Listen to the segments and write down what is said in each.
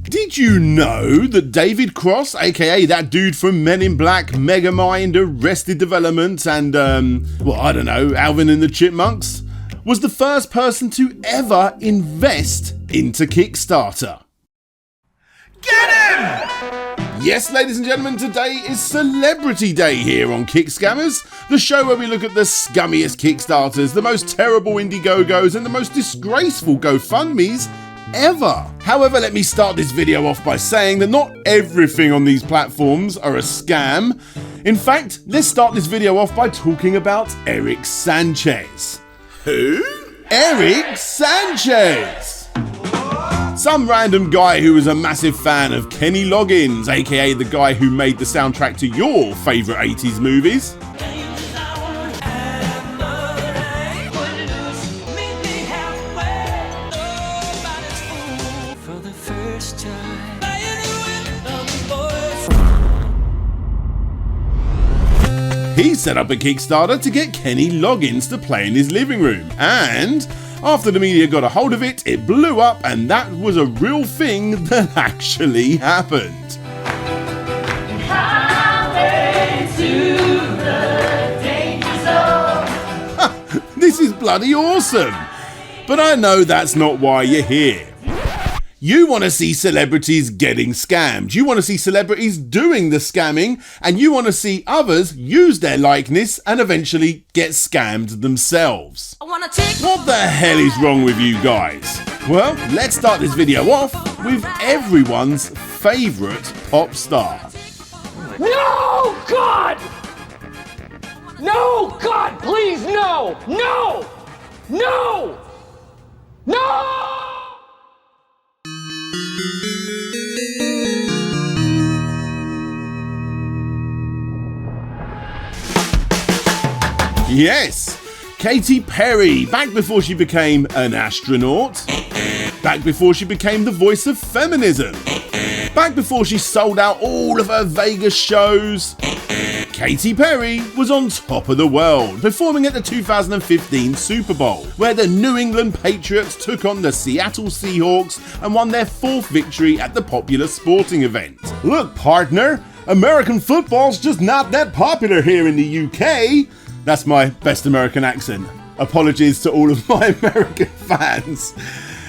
Did you know that David Cross, aka that dude from Men in Black, Megamind, Arrested Development, and, Alvin and the Chipmunks, was the first person to ever invest into Kickstarter? Get him! Yes, ladies and gentlemen, today is Celebrity Day here on Kick Scammers, the show where we look at the scummiest Kickstarters, the most terrible Indiegogos, and the most disgraceful GoFundMes ever. However, let me start this video off by saying that not everything on these platforms are a scam. In fact, let's start this video off by talking about Eric Sanchez. Who? Eric Sanchez! Some random guy who was a massive fan of Kenny Loggins, aka the guy who made the soundtrack to your favourite 80s movies. He set up a Kickstarter to get Kenny Loggins to play in his living room, and after the media got a hold of it, it blew up, and that was a real thing that actually happened. Highway to the danger zone. This is bloody awesome! But I know that's not why you're here. You want to see celebrities getting scammed, you want to see celebrities doing the scamming, and you want to see others use their likeness and eventually get scammed themselves. What the hell is wrong with you guys? Well, let's start this video off with everyone's favourite pop star. No, God! No, God, please, no! No! No! No! Yes, Katy Perry, back before she became an astronaut, back before she became the voice of feminism, back before she sold out all of her Vegas shows, Katy Perry was on top of the world, performing at the 2015 Super Bowl, where the New England Patriots took on the Seattle Seahawks and won their 4th victory at the popular sporting event. Look, partner, American football's just not that popular here in the UK. That's my best American accent. Apologies to all of my American fans.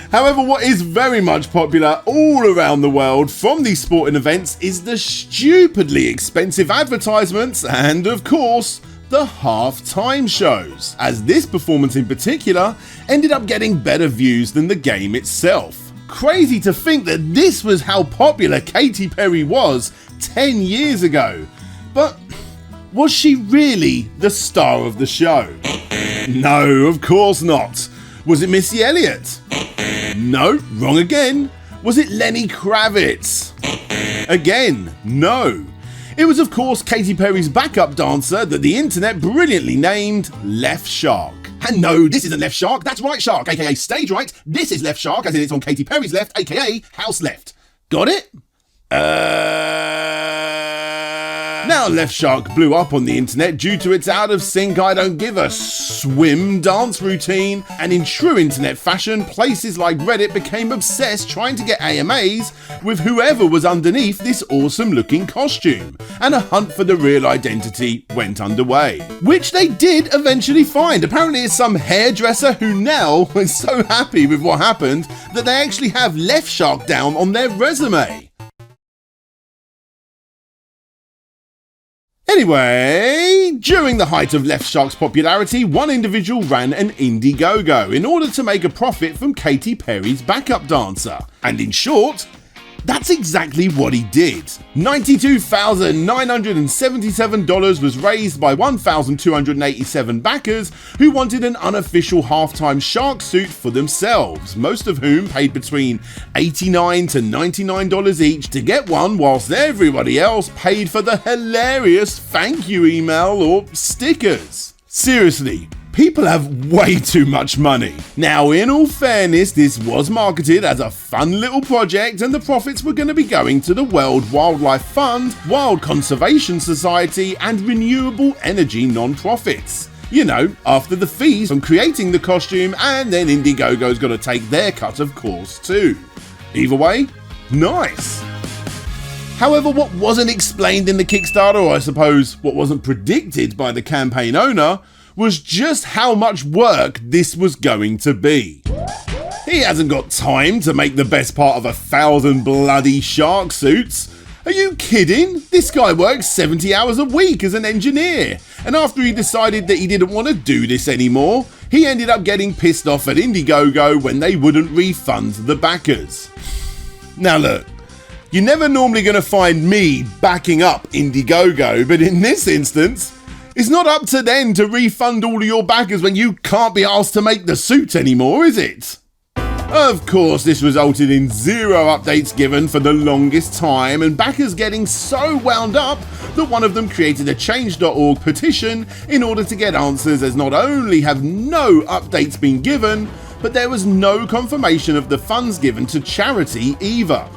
However, what is very much popular all around the world from these sporting events is the stupidly expensive advertisements and, of course, the half-time shows, as this performance in particular ended up getting better views than the game itself. Crazy to think that this was how popular Katy Perry was 10 years ago. But was she really the star of the show? No, of course not. Was it Missy Elliott? No, wrong again. Was it Lenny Kravitz? Again, no. It was of course Katy Perry's backup dancer that the internet brilliantly named Left Shark. And no, this isn't Left Shark, that's Right Shark, aka Stage Right. This is Left Shark, as in it's on Katy Perry's left, aka House Left. Got it? Now Left Shark blew up on the internet due to its out of sync I don't give a swim dance routine, and in true internet fashion, places like Reddit became obsessed trying to get AMAs with whoever was underneath this awesome looking costume, and a hunt for the real identity went underway. Which they did eventually find. Apparently it's some hairdresser who now is so happy with what happened that they actually have Left Shark down on their resume. Anyway, during the height of Left Shark's popularity, one individual ran an Indiegogo in order to make a profit from Katy Perry's backup dancer. And in short, that's exactly what he did. $92,977 was raised by 1,287 backers who wanted an unofficial halftime shark suit for themselves, most of whom paid between $89 to $99 each to get one, whilst everybody else paid for the hilarious thank you email or stickers. Seriously, people have way too much money. Now, in all fairness, this was marketed as a fun little project and the profits were going to be going to the World Wildlife Fund, Wild Conservation Society and Renewable Energy non-profits. You know, after the fees from creating the costume, and then Indiegogo's got to take their cut of course too. Either way, Nice. However, what wasn't explained in the Kickstarter, or I suppose what wasn't predicted by the campaign owner, was just how much work this was going to be. He hasn't got time to make the best part of 1,000 bloody shark suits. Are you kidding? This guy works 70 hours a week as an engineer, and after he decided that he didn't want to do this anymore, he ended up getting pissed off at Indiegogo when they wouldn't refund the backers. Now look, you're never normally going to find me backing up Indiegogo, but in this instance, it's not up to them to refund all of your backers when you can't be asked to make the suit anymore, is it? Of course, this resulted in 0 updates given for the longest time, and backers getting so wound up that one of them created a change.org petition in order to get answers, as not only have no updates been given, but there was no confirmation of the funds given to charity either.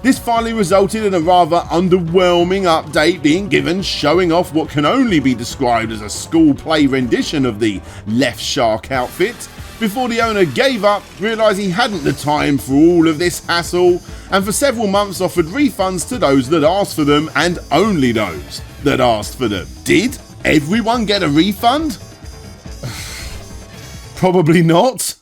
This finally resulted in a rather underwhelming update being given, showing off what can only be described as a school play rendition of the Left Shark outfit, before the owner gave up, realised he hadn't the time for all of this hassle, and for several months offered refunds to those that asked for them, and only those that asked for them. Did everyone get a refund? Probably not.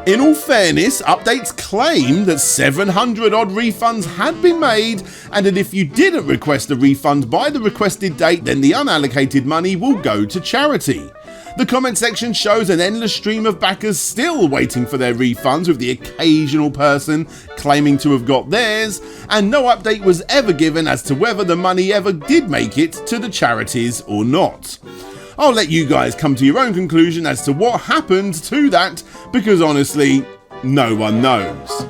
In all fairness, updates claim that 700 odd refunds had been made, and that if you didn't request a refund by the requested date, then the unallocated money will go to charity. The comment section shows an endless stream of backers still waiting for their refunds, with the occasional person claiming to have got theirs, and no update was ever given as to whether the money ever did make it to the charities or not. I'll let you guys come to your own conclusion as to what happened to that, because honestly, no one knows.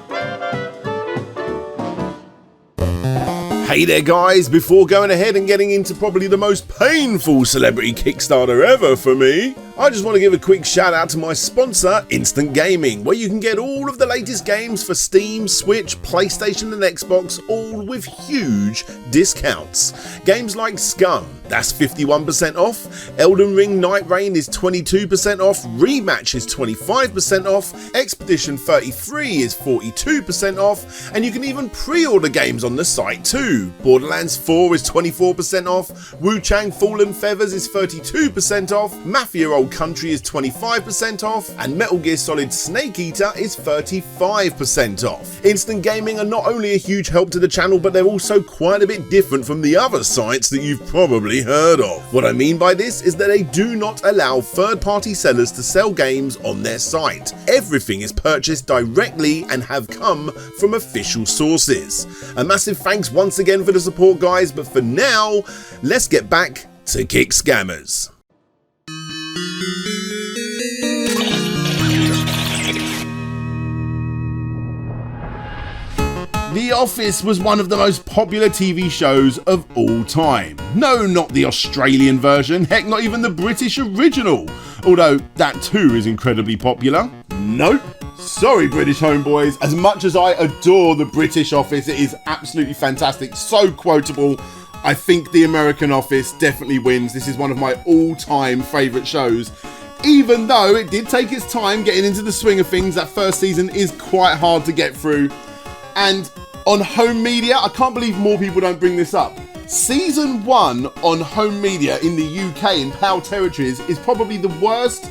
Hey there guys, before going ahead and getting into probably the most painful celebrity Kickstarter ever for me, I just want to give a quick shout out to my sponsor, Instant Gaming, where you can get all of the latest games for Steam, Switch, PlayStation and Xbox, all with huge discounts. Games like Scum, that's 51% off, Elden Ring Night Reign is 22% off, Rematch is 25% off, Expedition 33 is 42% off, and you can even pre-order games on the site too. Borderlands 4 is 24% off, Wu-Chang Fallen Feathers is 32% off, Mafia Old Country is 25% off, and Metal Gear Solid Snake Eater is 35% off. Instant Gaming are not only a huge help to the channel, but they're also quite a bit different from the other sites that you've probably heard of. What I mean by this is that they do not allow third-party sellers to sell games on their site. Everything is purchased directly and have come from official sources. A massive thanks once again for the support guys, but for now, let's get back to Kick Scammers. The Office was one of the most popular TV shows of all time. No, not the Australian version, heck, not even the British original, although that too is incredibly popular. Nope. Sorry, British homeboys, as much as I adore the British Office, it is absolutely fantastic, so quotable. I think the American Office definitely wins. This is one of my all-time favourite shows. Even though it did take its time getting into the swing of things, that first season is quite hard to get through. And on home media, I can't believe more people don't bring this up. Season 1 on home media in the UK in PAL territories is probably the worst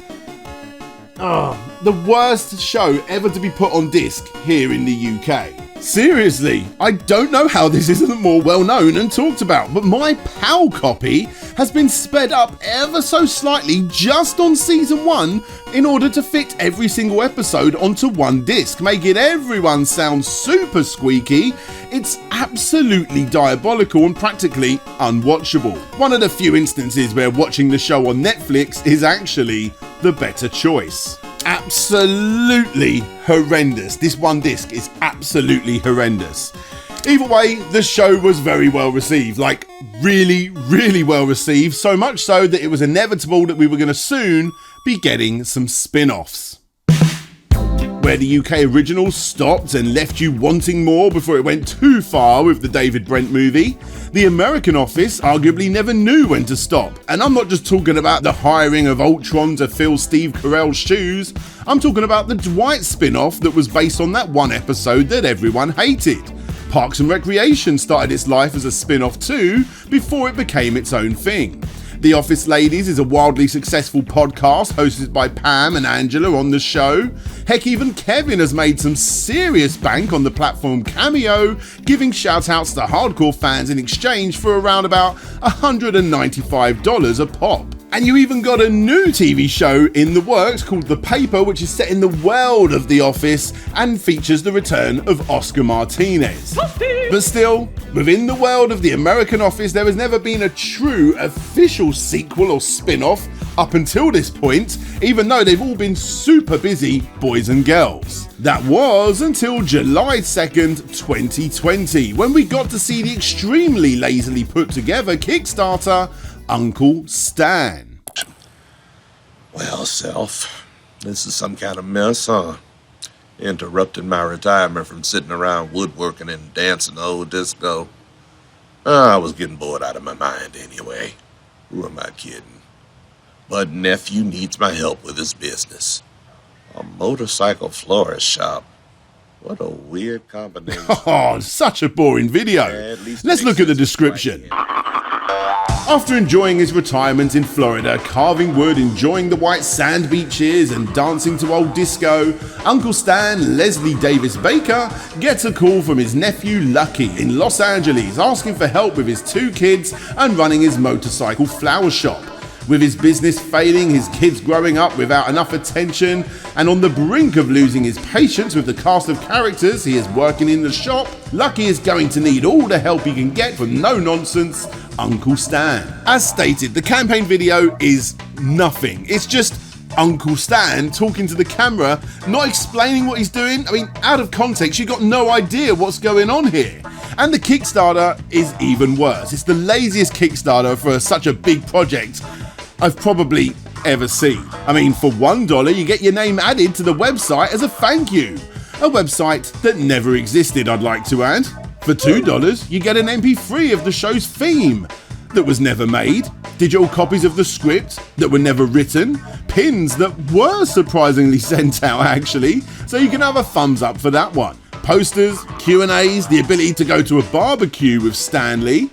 show ever to be put on disc here in the UK. Seriously, I don't know how this isn't more well known and talked about, but my PAL copy has been sped up ever so slightly just on season 1 in order to fit every single episode onto one disc, making everyone sound super squeaky. It's absolutely diabolical and practically unwatchable. One of the few instances where watching the show on Netflix is actually the better choice. Absolutely horrendous. This one disc is absolutely horrendous. Either way, the show was very well received, like really, really well received, so much so that it was inevitable that we were going to soon be getting some spin-offs. Where the UK original stopped and left you wanting more before it went too far with the David Brent movie, the American Office arguably never knew when to stop. And I'm not just talking about the hiring of Ultron to fill Steve Carell's shoes, I'm talking about the Dwight spin-off that was based on that one episode that everyone hated. Parks and Recreation started its life as a spin-off too, before it became its own thing. The Office Ladies is a wildly successful podcast hosted by Pam and Angela on the show. Heck, even Kevin has made some serious bank on the platform Cameo, giving shout-outs to hardcore fans in exchange for around about $195 a pop. And you even got a new TV show in the works called The Paper, which is set in the world of The Office and features the return of Oscar Martinez. But still, within the world of the American Office, there has never been a true official sequel or spin-off up until this point, even though they've all been super busy boys and girls. That was until July 2nd, 2020, when we got to see the extremely lazily put together Kickstarter, Uncle Stan. Well, Self, this is some kind of mess, huh? Interrupted my retirement from sitting around woodworking and dancing the old disco. I was getting bored out of my mind anyway. Who am I kidding? But nephew needs my help with his business. A motorcycle florist shop. What a weird combination. Oh, such a boring video. Let's look at the description. After enjoying his retirement in Florida, carving wood, enjoying the white sand beaches and dancing to old disco, Uncle Stan, Leslie Davis Baker, gets a call from his nephew Lucky in Los Angeles asking for help with his 2 kids and running his motorcycle flower shop. With his business failing, his kids growing up without enough attention, and on the brink of losing his patience with the cast of characters he is working in the shop, Lucky is going to need all the help he can get from no-nonsense Uncle Stan. As stated, the campaign video is nothing. It's just Uncle Stan talking to the camera, not explaining what he's doing. I mean, out of context, you got no idea what's going on here. And the Kickstarter is even worse. It's the laziest Kickstarter for such a big project I've probably ever seen. I mean, for $1, you get your name added to the website as a thank you. A website that never existed, I'd like to add. For $2, you get an MP3 of the show's theme that was never made, digital copies of the script that were never written, pins that were surprisingly sent out actually, so you can have a thumbs up for that one. Posters, Q&As, the ability to go to a barbecue with Stan Lee,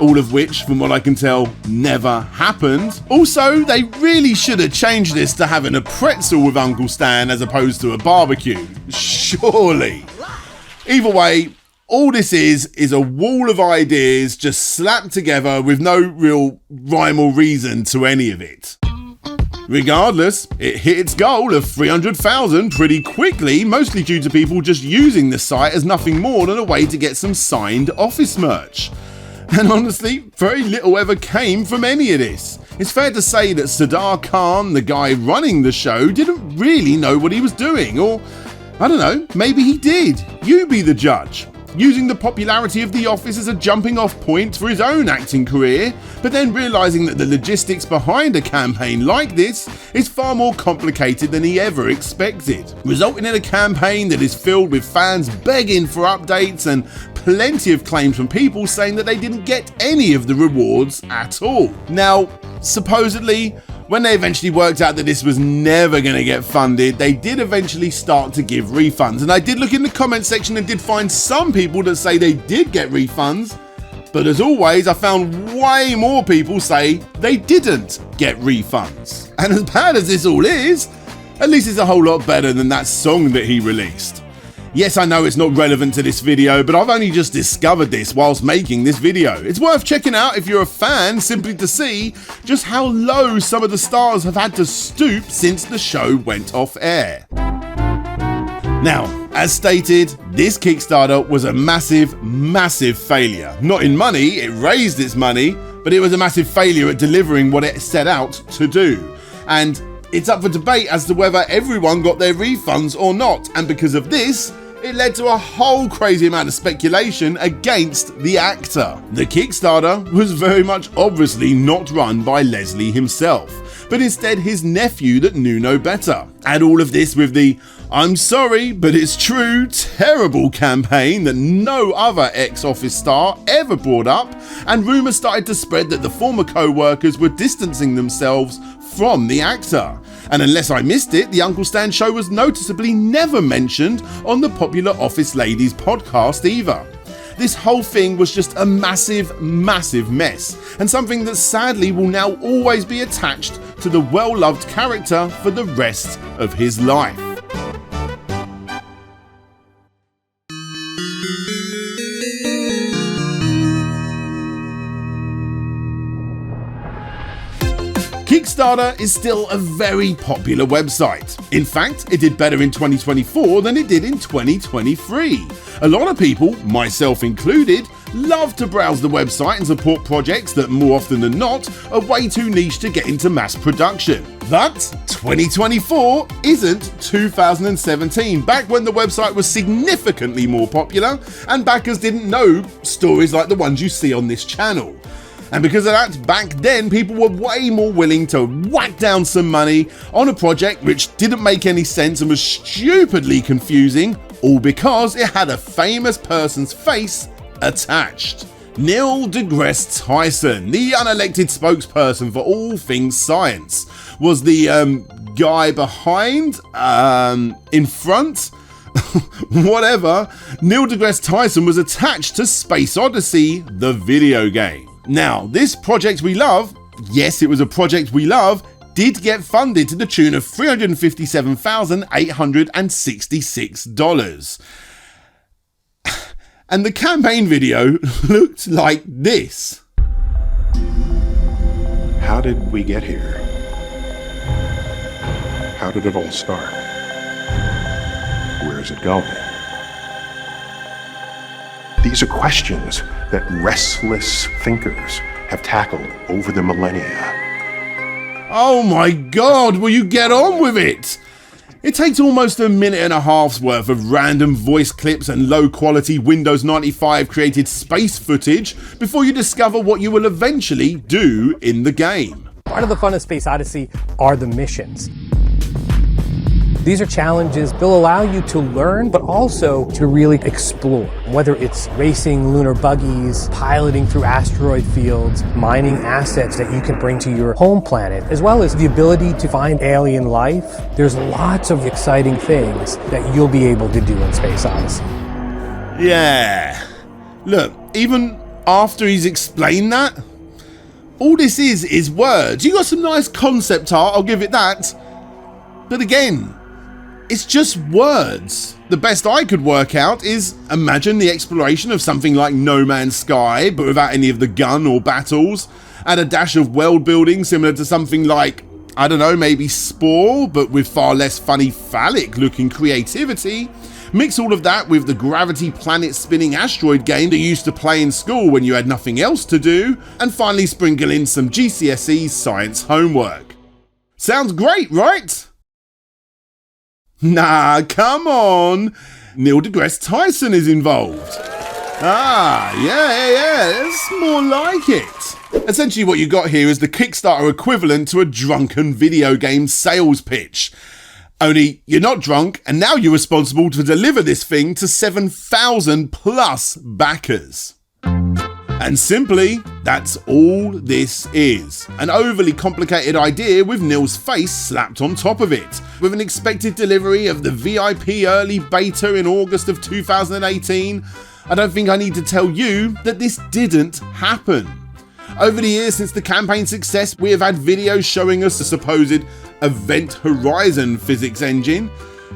all of which, from what I can tell, never happened. Also, they really should have changed this to having a pretzel with Uncle Stan as opposed to a barbecue. Surely. Either way, all this is a wall of ideas just slapped together with no real rhyme or reason to any of it. Regardless, it hit its goal of 300,000 pretty quickly, mostly due to people just using the site as nothing more than a way to get some signed Office merch. And honestly, very little ever came from any of this. It's fair to say that Sardar Khan, the guy running the show, didn't really know what he was doing, or I don't know, maybe he did. You be the judge. Using the popularity of The Office as a jumping off point for his own acting career, but then realising that the logistics behind a campaign like this is far more complicated than he ever expected, resulting in a campaign that is filled with fans begging for updates and plenty of claims from people saying that they didn't get any of the rewards at all. Now, supposedly, when they eventually worked out that this was never going to get funded, they did eventually start to give refunds. And I did look in the comment section and did find some people that say they did get refunds. But as always, I found way more people say they didn't get refunds. And as bad as this all is, at least it's a whole lot better than that song that he released. Yes, I know it's not relevant to this video, but I've only just discovered this whilst making this video. It's worth checking out if you're a fan, simply to see just how low some of the stars have had to stoop since the show went off air. Now, as stated, this Kickstarter was a massive, massive failure. Not in money, it raised its money, but it was a massive failure at delivering what it set out to do. And it's up for debate as to whether everyone got their refunds or not, and because of this, it led to a whole crazy amount of speculation against the actor. The Kickstarter was very much obviously not run by Leslie himself, but instead his nephew that knew no better. Add all of this with the "I'm sorry, but it's true" terrible campaign that no other ex-Office star ever brought up, and rumours started to spread that the former co-workers were distancing themselves from the actor. And unless I missed it, the Uncle Stan show was noticeably never mentioned on the popular Office Ladies podcast either. this whole thing was just a massive mess, and something that sadly will now always be attached to the well-loved character for the rest of his life. Kickstarter is still a very popular website. In fact, it did better in 2024 than it did in 2023. A lot of people, myself included, love to browse the website and support projects that more often than not are way too niche to get into mass production. But 2024 isn't 2017, back when the website was significantly more popular and backers didn't know stories like the ones you see on this channel. And because of that, back then people were way more willing to whack down some money on a project which didn't make any sense and was stupidly confusing, all because it had a famous person's face attached. Neil deGrasse Tyson, the unelected spokesperson for all things science, was the guy behind, in front, whatever. Neil deGrasse Tyson was attached to Space Odyssey, the video game. Now, this project we love, yes, it was a project we love, did get funded to the tune of $357,866. And the campaign video looked like this. How did we get here? How did it all start? Where is it going? These are questions that restless thinkers have tackled over the millennia. Oh my god, will you get on with it? It takes almost a minute and a half's worth of random voice clips and low quality Windows 95 created space footage before you discover what you will eventually do in the game. Part of the fun of Space Odyssey are the missions. These are challenges that will allow you to learn, but also to really explore. Whether it's racing lunar buggies, piloting through asteroid fields, mining assets that you can bring to your home planet, as well as the ability to find alien life. There's lots of exciting things that you'll be able to do in Space Odyssey. Yeah. Look, even after he's explained that, all this is words. You got some nice concept art, I'll give it that. But again, it's just words. The best I could work out is imagine the exploration of something like No Man's Sky, but without any of the gun or battles, and a dash of world building similar to something like, I don't know, maybe Spore, but with far less funny phallic looking creativity. Mix all of that with the gravity planet spinning asteroid game that you used to play in school when you had nothing else to do, and finally sprinkle in some GCSE science homework. Sounds great, right? Nah, come on. Neil deGrasse Tyson is involved. Yeah, that's more like it. Essentially what you got here is the Kickstarter equivalent to a drunken video game sales pitch. Only you're not drunk, and now you're responsible to deliver this thing to 7,000 plus backers. And simply, that's all this is. An overly complicated idea with Neil's face slapped on top of it, with an expected delivery of the VIP early beta in August of 2018. I don't think I need to tell you that this didn't happen. Over the years since the campaign's success, we have had videos showing us the supposed Event Horizon physics engine.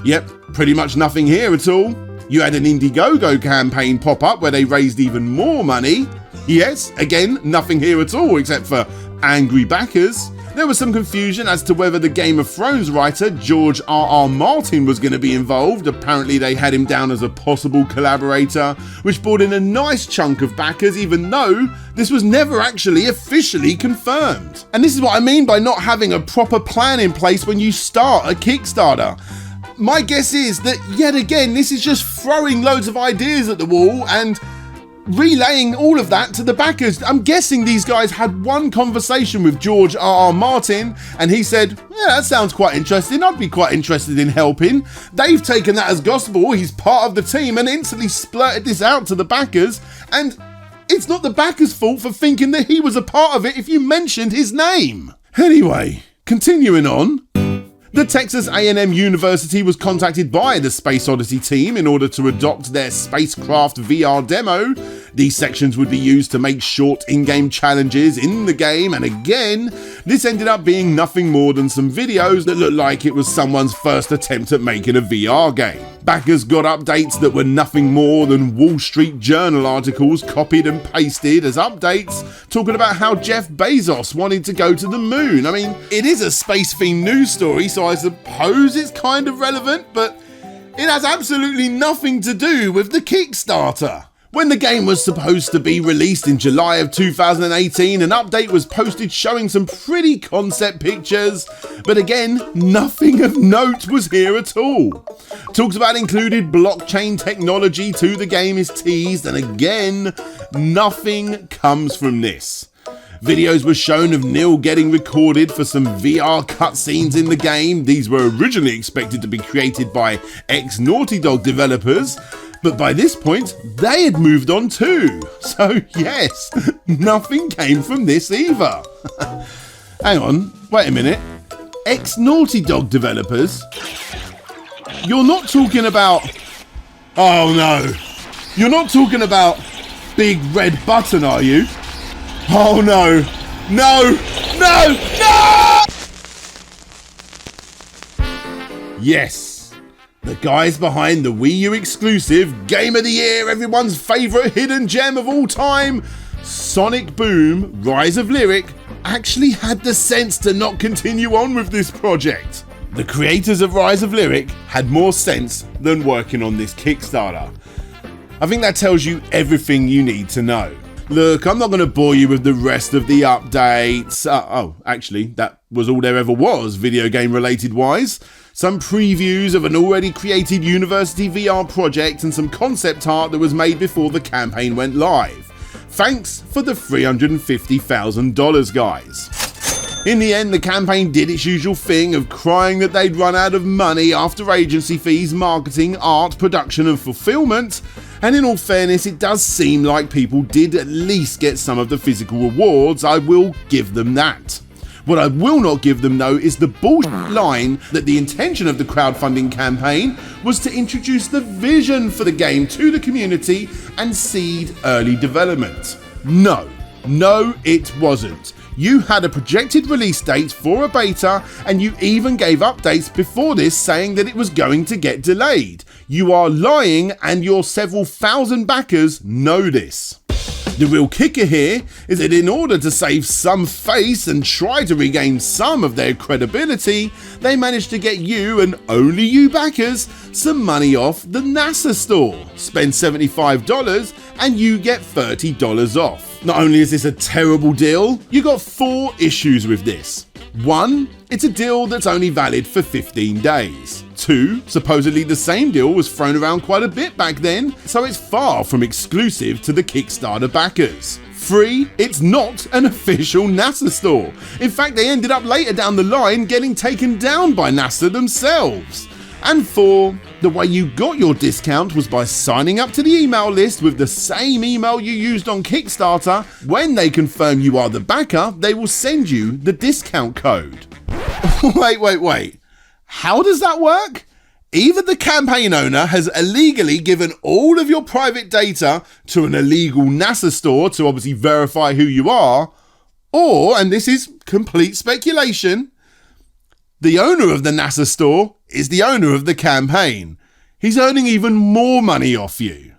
Yep, pretty much nothing here at all. You had an Indiegogo campaign pop up where they raised even more money. Yes, again, nothing here at all except for angry backers. There was some confusion as to whether the Game of Thrones writer George R.R. Martin was going to be involved. Apparently they had him down as a possible collaborator, which brought in a nice chunk of backers even though this was never actually officially confirmed. And this is what I mean by not having a proper plan in place when you start a Kickstarter. My guess is that yet again this is just throwing loads of ideas at the wall and relaying all of that to the backers. I'm guessing these guys had one conversation with George R.R. Martin and he said, yeah, that sounds quite interesting, I'd be quite interested in helping. They've taken that as gospel, he's part of the team, and instantly splurted this out to the backers, and it's not the backers' fault for thinking that he was a part of it if you mentioned his name. Anyway, continuing on. The Texas A&M University was contacted by the Space Odyssey team in order to adopt their spacecraft VR demo, These sections would be used to make short in-game challenges in the game, and again, this ended up being nothing more than some videos that looked like it was someone's first attempt at making a VR game. Backers got updates that were nothing more than Wall Street Journal articles copied and pasted as updates, talking about how Jeff Bezos wanted to go to the moon. I mean, it is a space-themed news story, so I suppose it's kind of relevant, but it has absolutely nothing to do with the Kickstarter. When the game was supposed to be released in July of 2018, an update was posted showing some pretty concept pictures, but again, nothing of note was here at all. Talks about included blockchain technology to the game is teased, and again, nothing comes from this. Videos were shown of Neil getting recorded for some VR cutscenes in the game. These were originally expected to be created by ex-Naughty Dog developers, but by this point, they had moved on too. So yes, nothing came from this either. Hang on, wait a minute. Ex-Naughty Dog developers? You're not talking about... Oh no. You're not talking about Big Red Button, are you? Oh no. No! No! No! Yes. The guys behind the Wii U exclusive Game of the Year, everyone's favourite hidden gem of all time, Sonic Boom Rise of Lyric, actually had the sense to not continue on with this project. The creators of Rise of Lyric had more sense than working on this Kickstarter. I think that tells you everything you need to know. Look, I'm not going to bore you with the rest of the updates. Actually, that was all there ever was video game related wise. Some previews of an already created University VR project and some concept art that was made before the campaign went live. Thanks for the $350,000, guys. In the end, the campaign did its usual thing of crying that they'd run out of money after agency fees, marketing, art, production and fulfillment. And in all fairness, it does seem like people did at least get some of the physical rewards. I will give them that. What I will not give them though is the bullshit line that the intention of the crowdfunding campaign was to introduce the vision for the game to the community and seed early development. No, it wasn't. You had a projected release date for a beta, and you even gave updates before this saying that it was going to get delayed. You are lying, and your several thousand backers know this. The real kicker here is that in order to save some face and try to regain some of their credibility, they managed to get you and only you backers some money off the NASA store. Spend $75 and you get $30 off. Not only is this a terrible deal, you got 4 issues with this. 1, it's a deal that's only valid for 15 days. 2, supposedly the same deal was thrown around quite a bit back then, so it's far from exclusive to the Kickstarter backers. 3, it's not an official NASA store. In fact, they ended up later down the line getting taken down by NASA themselves. And 4, the way you got your discount was by signing up to the email list with the same email you used on Kickstarter. When they confirm you are the backer, they will send you the discount code. Wait. How does that work? Either the campaign owner has illegally given all of your private data to an illegal NASA store to obviously verify who you are, or, and this is complete speculation, the owner of the NASA store is the owner of the campaign. He's earning even more money off you.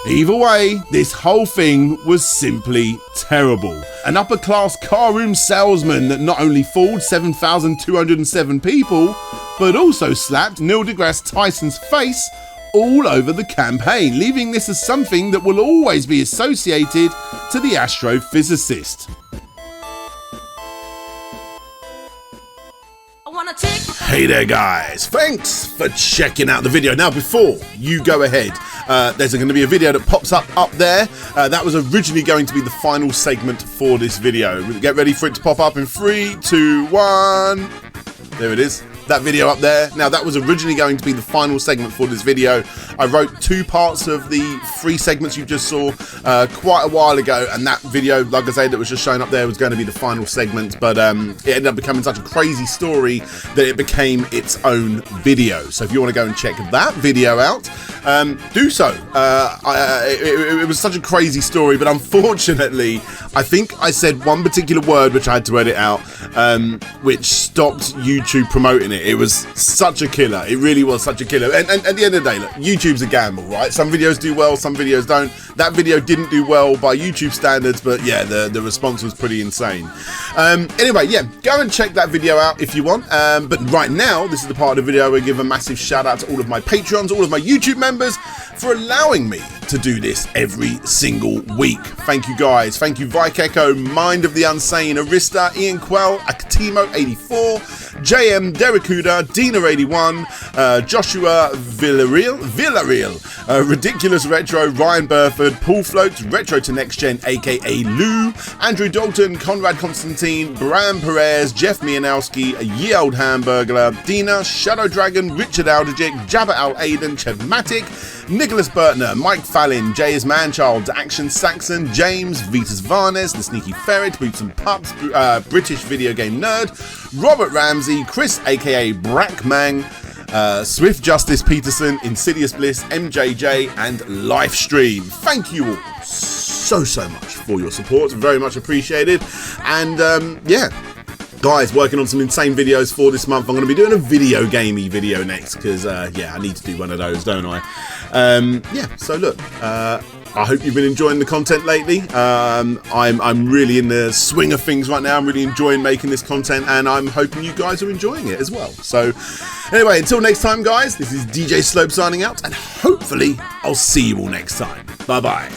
Either way, this whole thing was simply terrible. An upper-class car room salesman that not only fooled 7,207 people, but also slapped Neil deGrasse Tyson's face all over the campaign, leaving this as something that will always be associated to the astrophysicist. Hey there guys, thanks for checking out the video. Now before you go ahead, there's going to be a video that pops up there. That was originally going to be the final segment for this video. Get ready for it to pop up in 3, 2, 1. There it is. that video up there. Now, that was originally going to be the final segment for this video. I wrote 2 parts of the 3 segments you just saw quite a while ago, and that video, like I say, that was just shown up there was going to be the final segment, but it ended up becoming such a crazy story that it became its own video. So if you want to go and check that video out, do so. It was such a crazy story, but unfortunately, I think I said one particular word which I had to edit out, which stopped YouTube promoting it. It was such a killer. It really was such a killer. And at the end of the day, look, YouTube's a gamble, right? Some videos do well, some videos don't. That video didn't do well by YouTube standards, but yeah, the response was pretty insane. Anyway, yeah, go and check that video out if you want. But right now, this is the part of the video where I give a massive shout out to all of my Patreons, all of my YouTube members, for allowing me to do this every single week. Thank you guys. Thank you Vikeko, Mind of the Unsane, Arista, Ian Quell, Akatimo84, JM, Derekuda, Dina81, Joshua Villarreal, Ridiculous Retro, Ryan Burford, Paul Floats, Retro to Next Gen, aka Lou, Andrew Dalton, Conrad Constantine, Bram Perez, Jeff Mianowski, Ye Old Hamburglar, Dina, Shadow Dragon, Richard Alderjic, Jabba Al Aiden, Chevmatic, Nicholas Bertner, Mike Fallon, Jay is Manchild, Action Saxon, James, Vitas Varnes, The Sneaky Ferret, Boots and Pups, British Video Game Nerd, Robert Ramsey, Chris aka Brackmang, Swift Justice Peterson, Insidious Bliss, MJJ, and Livestream. Thank you all so much for your support, very much appreciated. And yeah, guys, working on some insane videos for this month. I'm going to be doing a video gamey video next because yeah, I need to do one of those, don't I? Yeah, so look, I hope you've been enjoying the content lately. I'm really in the swing of things right now. I'm really enjoying making this content, and I'm hoping you guys are enjoying it as well. So anyway, until next time, guys, this is DJ Slope signing out, and hopefully I'll see you all next time. Bye-bye.